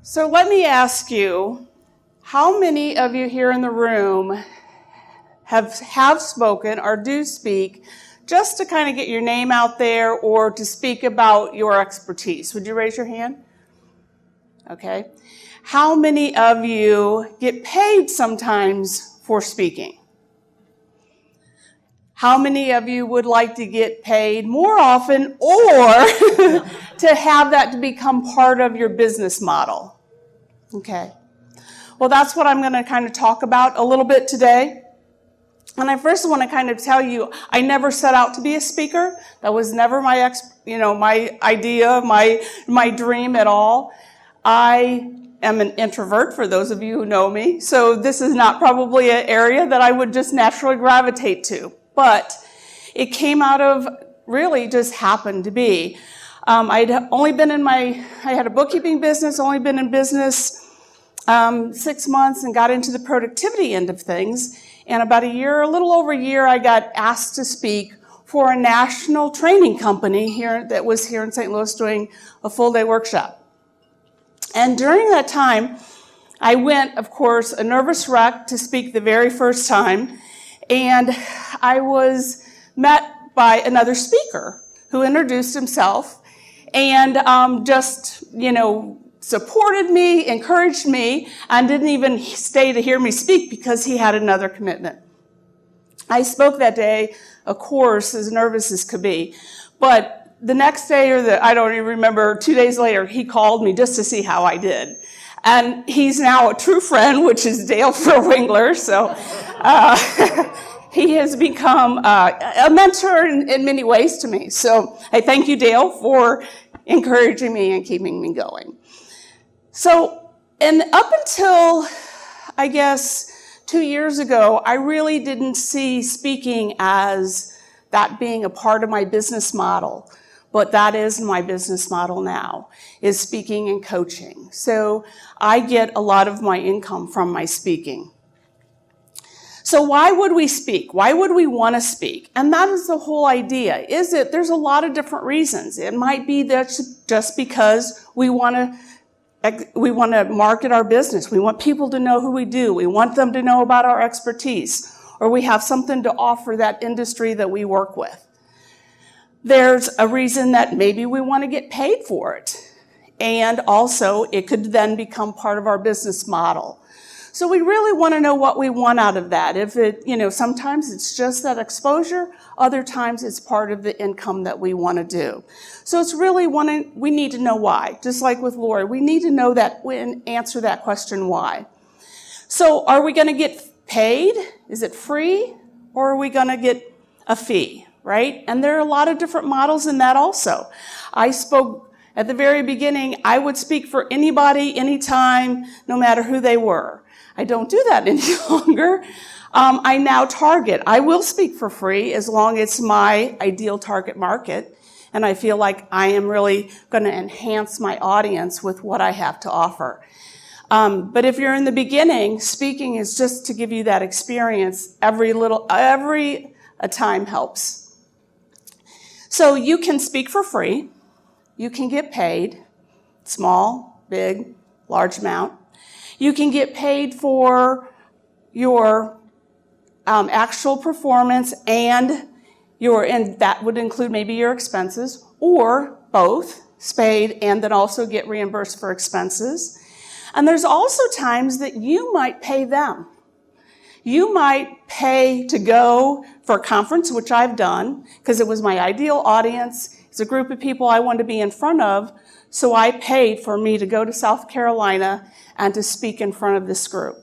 So let me ask you, how many of you here in the room have spoken or do speak just to kind of get your name out there or to speak about your expertise? Would you raise your hand? Okay. How many of you get paid sometimes for speaking? How many of you would like to get paid more often or to have that to become part of your business model? Okay. Well, that's what I'm going to kind of talk about a little bit today. And I first want to kind of tell you, I never set out to be a speaker. That was never my my idea, my dream at all. I am an introvert, for those of you who know me. So this is not probably an area that I would just naturally gravitate to. But it came out of really just happened to be. I had a bookkeeping business, only been in business 6 months and got into the productivity end of things. And about a little over a year, I got asked to speak for a national training company that was here in St. Louis doing a full-day workshop. And during that time, I went, of course, a nervous wreck to speak the very first time. And I was met by another speaker who introduced himself and supported me, encouraged me, and didn't even stay to hear me speak because he had another commitment. I spoke that day, of course, as nervous as could be. But the next day, I don't even remember, 2 days later, he called me just to see how I did. And he's now a true friend, which is Dale Furwingler. So he has become a mentor in many ways to me. So I thank you, Dale, for encouraging me and keeping me going. So, and up until, I guess, 2 years ago, I really didn't see speaking as that being a part of my business model. But that is my business model now, is speaking and coaching. So I get a lot of my income from my speaking. So why would we speak? Why would we want to speak? And that is the whole idea. There's a lot of different reasons. It might be that just because we want to market our business. We want people to know who we do. We want them to know about our expertise. Or we have something to offer that industry that we work with. There's a reason that maybe we want to get paid for it. And also, it could then become part of our business model. So we really want to know what we want out of that. Sometimes it's just that exposure. Other times it's part of the income that we want to do. So it's really we need to know why. Just like with Lori, we need to know that and answer that question, why. So are we going to get paid? Is it free? Or are we going to get a fee? Right? And there are a lot of different models in that also. I spoke at the very beginning, I would speak for anybody, anytime, no matter who they were. I don't do that any longer. I now target. I will speak for free as long as it's my ideal target market. And I feel like I am really going to enhance my audience with what I have to offer. But if you're in the beginning, speaking is just to give you that experience. Every time helps. So you can speak for free, you can get paid, small, big, large amount. You can get paid for your actual performance and that would include maybe your expenses, or both, paid and then also get reimbursed for expenses. And there's also times that you might pay them. You might pay to go for a conference, which I've done, because it was my ideal audience. It's a group of people I wanted to be in front of, so I paid for me to go to South Carolina and to speak in front of this group.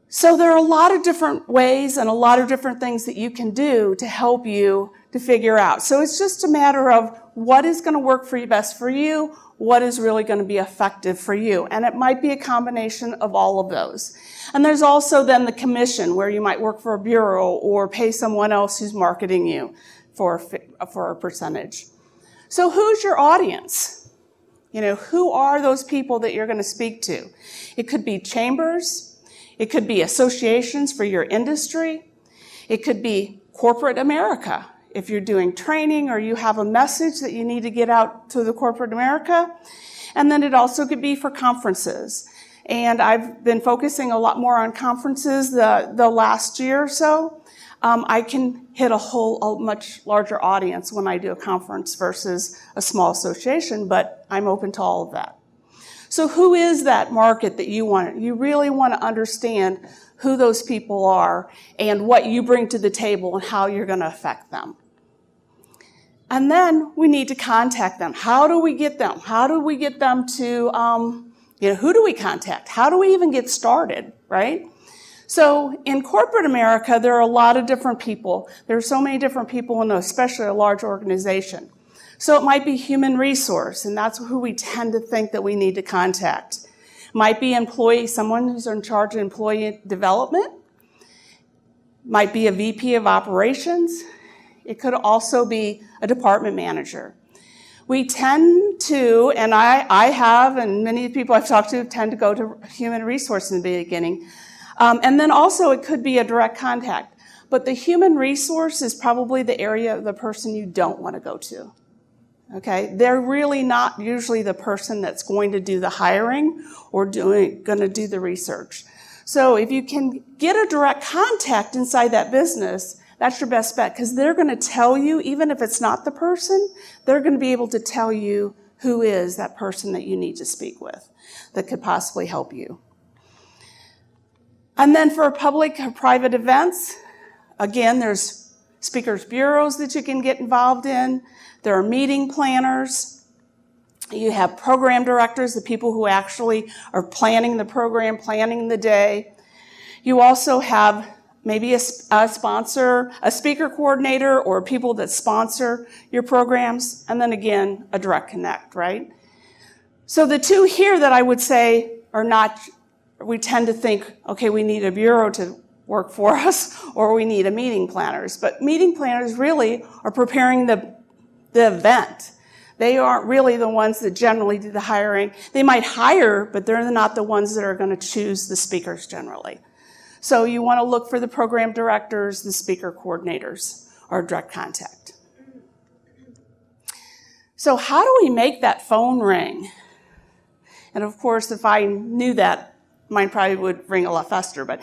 So there are a lot of different ways and a lot of different things that you can do to help you to figure out. So it's just a matter of what is going to work for you best for you, what is really going to be effective for you. And it might be a combination of all of those. And there's also then the commission, where you might work for a bureau or pay someone else who's marketing you for a percentage. So who's your audience? Who are those people that you're going to speak to? It could be chambers. It could be associations for your industry. It could be corporate America. if you're doing training or you have a message that you need to get out to the corporate America. And then it also could be for conferences. And I've been focusing a lot more on conferences the last year or so. I can hit a much larger audience when I do a conference versus a small association, but I'm open to all of that. So who is that market that you want? You really want to understand who those people are and what you bring to the table and how you're going to affect them. And then we need to contact them. How do we get them? How do we get them to, who do we contact? How do we even get started, right? So in corporate America, there are a lot of different people. There are so many different people in especially a large organization. So it might be human resource, and that's who we tend to think that we need to contact. It might be someone who's in charge of employee development. Might be a VP of operations. It could also be a department manager. We tend to, and I have, and many of the people I've talked to tend to go to human resource in the beginning. And then also it could be a direct contact. But the human resource is probably the area of the person you don't want to go to. Okay, they're really not usually the person that's going to do the hiring or going to do the research. So if you can get a direct contact inside that business, that's your best bet, because they're going to tell you, even if it's not the person, they're going to be able to tell you who is that person that you need to speak with that could possibly help you. And then for public or private events, again, there's speakers bureaus that you can get involved in. There are meeting planners. You have program directors, the people who actually are planning the program, planning the day. You also have maybe a sponsor, a speaker coordinator, or people that sponsor your programs. And then again, a direct connect, right? So the two here that I would say are not, we tend to think, okay, we need a bureau to work for us, or we need a meeting planners. But meeting planners really are preparing the event. They aren't really the ones that generally do the hiring. They might hire, but they're not the ones that are going to choose the speakers generally. So you want to look for the program directors, the speaker coordinators, or direct contact. So how do we make that phone ring? And of course, if I knew that, mine probably would ring a lot faster, but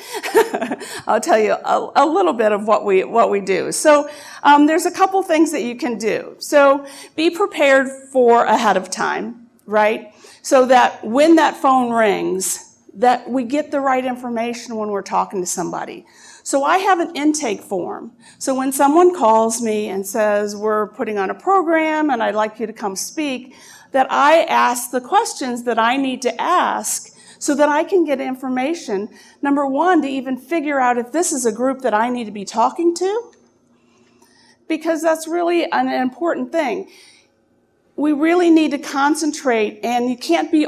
I'll tell you a little bit of what we do. So there's a couple things that you can do. So be prepared for ahead of time, right? So that when that phone rings, that we get the right information when we're talking to somebody. So I have an intake form. So when someone calls me and says, we're putting on a program and I'd like you to come speak, that I ask the questions that I need to ask so that I can get information, number one, to even figure out if this is a group that I need to be talking to, because that's really an important thing. We really need to concentrate, and you can't be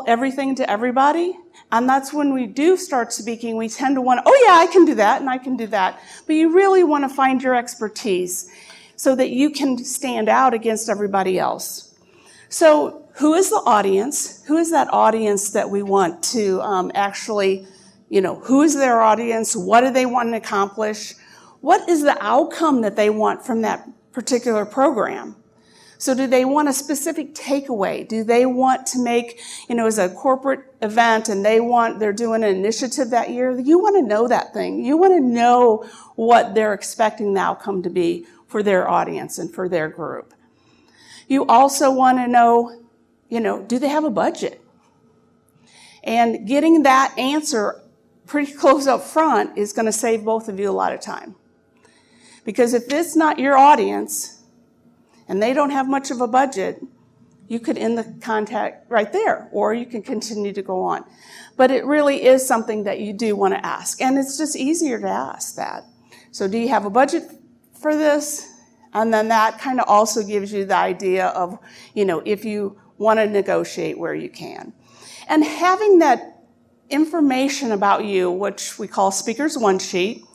everything to everybody. And that's when we do start speaking, we tend to want, oh yeah, I can do that, and I can do that. But you really want to find your expertise so that you can stand out against everybody else. So who is the audience? Who is that audience that we want to actually, who is their audience? What do they want to accomplish? What is the outcome that they want from that particular program? So do they want a specific takeaway? Do they want to make, as a corporate event and they're doing an initiative that year? You want to know that thing. You want to know what they're expecting the outcome to be for their audience and for their group. You also want to know, do they have a budget? And getting that answer pretty close up front is going to save both of you a lot of time. Because if it's not your audience and they don't have much of a budget, you could end the contact right there, or you can continue to go on. But it really is something that you do want to ask, and it's just easier to ask that. So do you have a budget for this? And then that kind of also gives you the idea of, if you want to negotiate where you can. And having that information about you, which we call Speaker's One Sheet,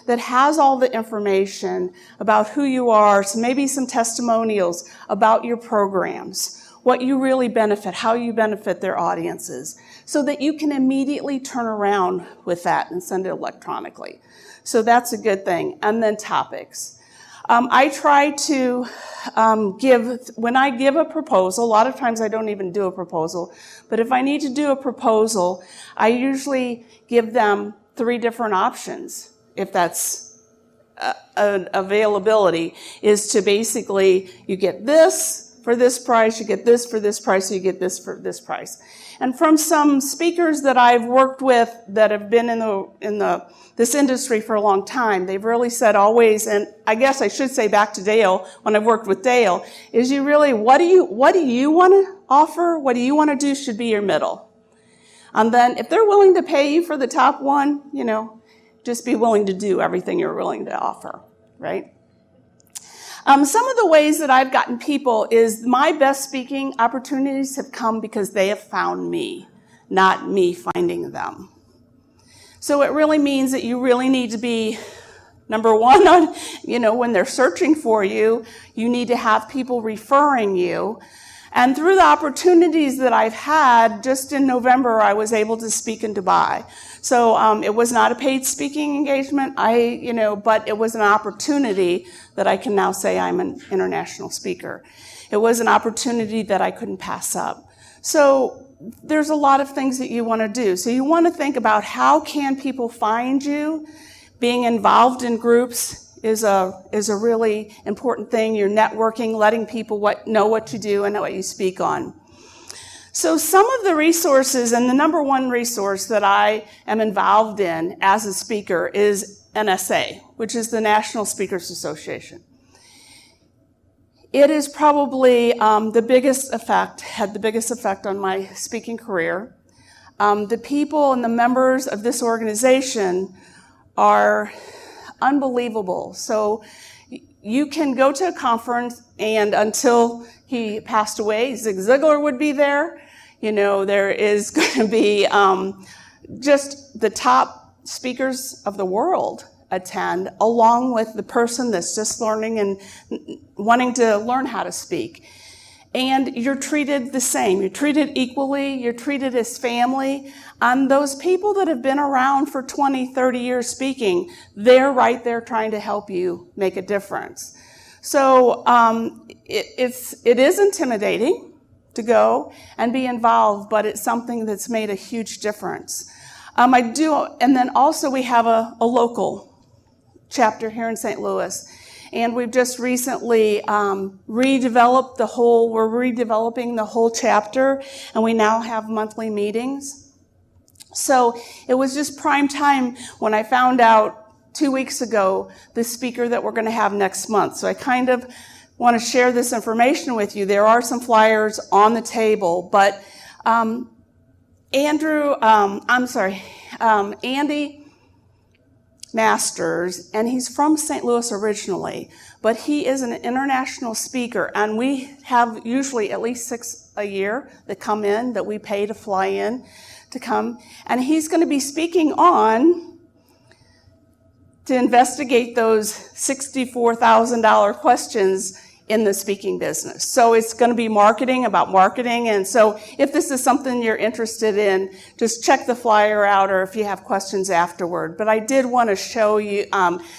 that has all the information about who you are, so maybe some testimonials about your programs, what you really benefit, how you benefit their audiences, so that you can immediately turn around with that and send it electronically. So that's a good thing. And then topics. I try to when I give a proposal, a lot of times I don't even do a proposal, but if I need to do a proposal, I usually give them 3 different options, if that's availability, is to basically, you get this for this price, you get this for this price, you get this for this price. And from some speakers that I've worked with that have been in this industry for a long time, they've really said always, and I guess I should say back to Dale, when I've worked with Dale, is you really, what do you want to offer? What do you want to do should be your middle. And then if they're willing to pay you for the top one, just be willing to do everything you're willing to offer, right? Some of the ways that I've gotten people is my best speaking opportunities have come because they have found me, not me finding them. So it really means that you really need to be, number one, when they're searching for you, you need to have people referring you. And through the opportunities that I've had, just in November, I was able to speak in Dubai. So it was not a paid speaking engagement, but it was an opportunity that I can now say I'm an international speaker. It was an opportunity that I couldn't pass up. So there's a lot of things that you want to do. So you want to think about how can people find you. Being involved in groups is a really important thing. You're networking, letting people know what you do and what you speak on. So some of the resources, and the number one resource that I am involved in as a speaker is NSA, which is the National Speakers Association. It is probably had the biggest effect on my speaking career. The people and the members of this organization are unbelievable. So you can go to a conference, and until he passed away, Zig Ziglar would be there. There is going to be just the top speakers of the world attend, along with the person that's just learning and wanting to learn how to speak. And you're treated the same. You're treated equally. You're treated as family. And those people that have been around for 20, 30 years speaking, they're right there trying to help you make a difference. So it is intimidating to go and be involved, but it's something that's made a huge difference. And then also we have a local chapter here in St. Louis. And we've just recently redeveloping the whole chapter, and we now have monthly meetings. So it was just prime time when I found out 2 weeks ago the speaker that we're going to have next month. So I kind of want to share this information with you. There are some flyers on the table, but Andy Masters, and he's from St. Louis originally, but he is an international speaker, and we have usually at least 6 a year that come in that we pay to fly in to come, and he's going to be speaking on to investigate those $64,000 questions in the speaking business. So it's going to be about marketing. And so if this is something you're interested in, just check the flyer out, or if you have questions afterward. But I did want to show you,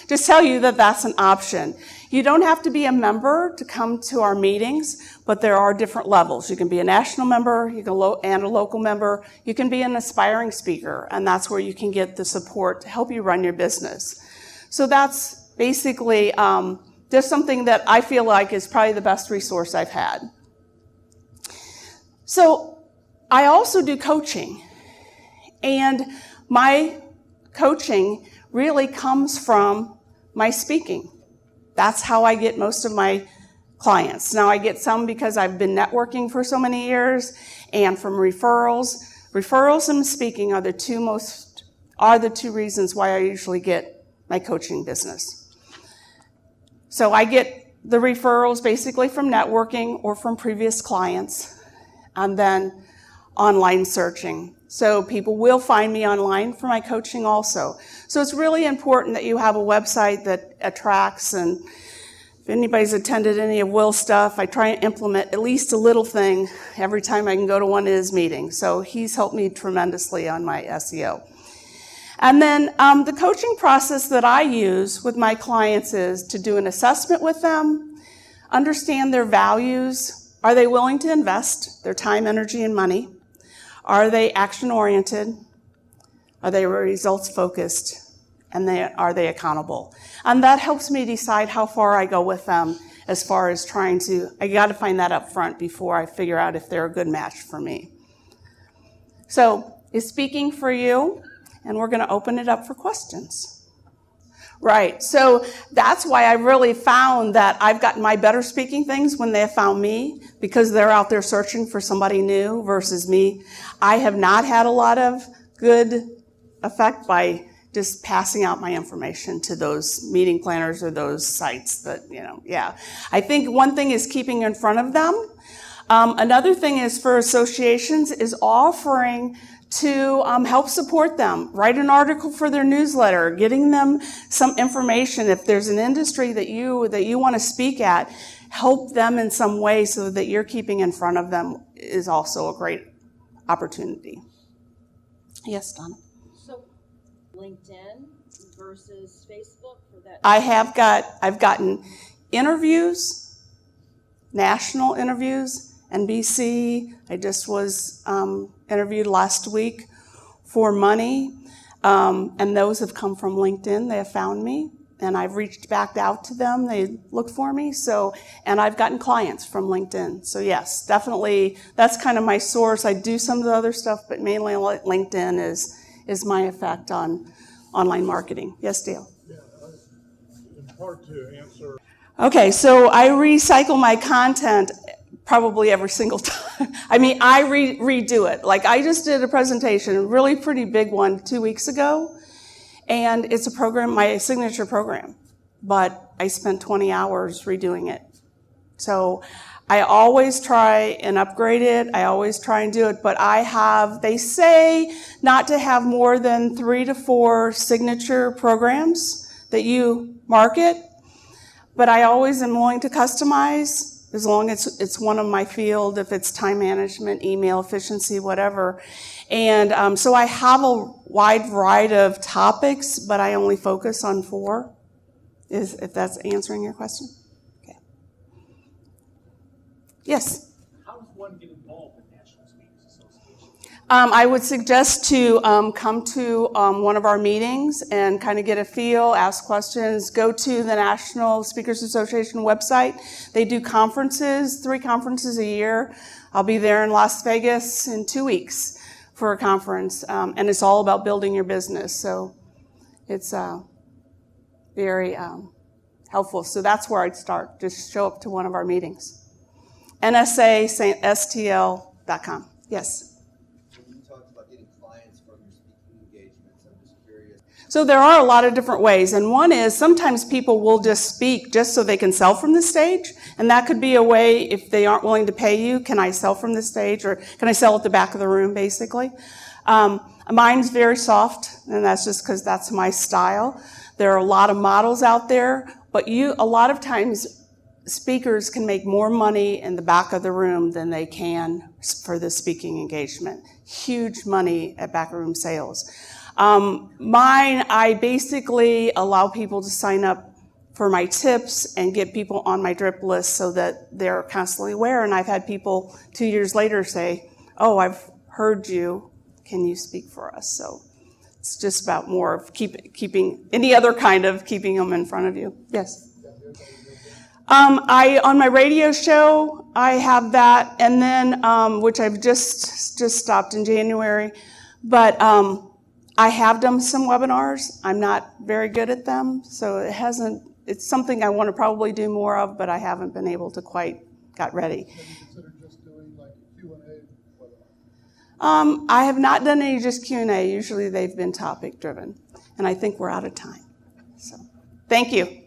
just tell you that that's an option. You don't have to be a member to come to our meetings, but there are different levels. You can be a national member, and a local member. You can be an aspiring speaker, and that's where you can get the support to help you run your business. So that's basically just something that I feel like is probably the best resource I've had. So I also do coaching, and my coaching really comes from my speaking. That's how I get most of my clients. Now I get some because I've been networking for so many years, and from referrals. Referrals and speaking are the two reasons why I usually get my coaching business. So I get the referrals basically from networking or from previous clients, and then online searching. So people will find me online for my coaching also. So it's really important that you have a website that attracts, and if anybody's attended any of Will's stuff, I try and implement at least a little thing every time I can go to one of his meetings. So he's helped me tremendously on my SEO. And then the coaching process that I use with my clients is to do an assessment with them, understand their values. Are they willing to invest their time, energy, and money? Are they action-oriented? Are they results-focused? And are they accountable? And that helps me decide how far I go with them as far as I got to find that up front before I figure out if they're a good match for me. So, is speaking for you? And we're going to open it up for questions. Right, so that's why I really found that I've gotten my better speaking things when they have found me, because they're out there searching for somebody new versus me. I have not had a lot of good effect by just passing out my information to those meeting planners or those sites that, yeah. I think one thing is keeping in front of them. Another thing is for associations is offering to help support them. Write an article for their newsletter, getting them some information. If there's an industry that you want to speak at, help them in some way so that you're keeping in front of them is also a great opportunity. Yes, Donna? So LinkedIn versus Facebook for that? I've gotten interviews, national interviews, NBC. I just was interviewed last week for money, and those have come from LinkedIn. They have found me, and I've reached back out to them. They looked for me, and I've gotten clients from LinkedIn. So yes, definitely, that's kind of my source. I do some of the other stuff, but mainly LinkedIn is my effect on online marketing. Yes, Dale? Yeah, in part to answer. Okay, so I recycle my content probably every single time. I mean, I redo it. Like, I just did a presentation, a really pretty big one 2 weeks ago, and it's a program, my signature program, but I spent 20 hours redoing it. So I always try and upgrade it. I always try and do it, but they say not to have more than 3 to 4 signature programs that you market, but I always am willing to customize as long as it's one of my field, if it's time management, email efficiency, whatever. And so I have a wide variety of topics, but I only focus on 4, if that's answering your question. Okay. Yes? How does one get involved in National Speakers Association? I would suggest to come to one of our meetings and kind of get a feel, ask questions, go to the National Speakers Association website. They do conferences, 3 conferences a year. I'll be there in Las Vegas in 2 weeks for a conference, and it's all about building your business. So it's very helpful. So that's where I'd start. Just show up to one of our meetings. NSA-STL.com. Yes? So there are a lot of different ways, and one is sometimes people will just speak just so they can sell from the stage, and that could be a way, if they aren't willing to pay you, can I sell from the stage, or can I sell at the back of the room, basically. Mine's very soft, and that's just because that's my style. There are a lot of models out there, but a lot of times speakers can make more money in the back of the room than they can for the speaking engagement. Huge money at back room sales. Mine, I basically allow people to sign up for my tips and get people on my drip list so that they're constantly aware. And I've had people 2 years later say, oh, I've heard you. Can you speak for us? So it's just about more of keeping any other kind of keeping them in front of you. Yes. On my radio show, I have that, and then, which I've just stopped in January, but, I have done some webinars. I'm not very good at them, so it's something I want to probably do more of, but I haven't been able to quite got ready. Have you considered just doing like a Q&A webinar? I have not done any just Q&A. Usually they've been topic driven, and I think we're out of time. So, thank you.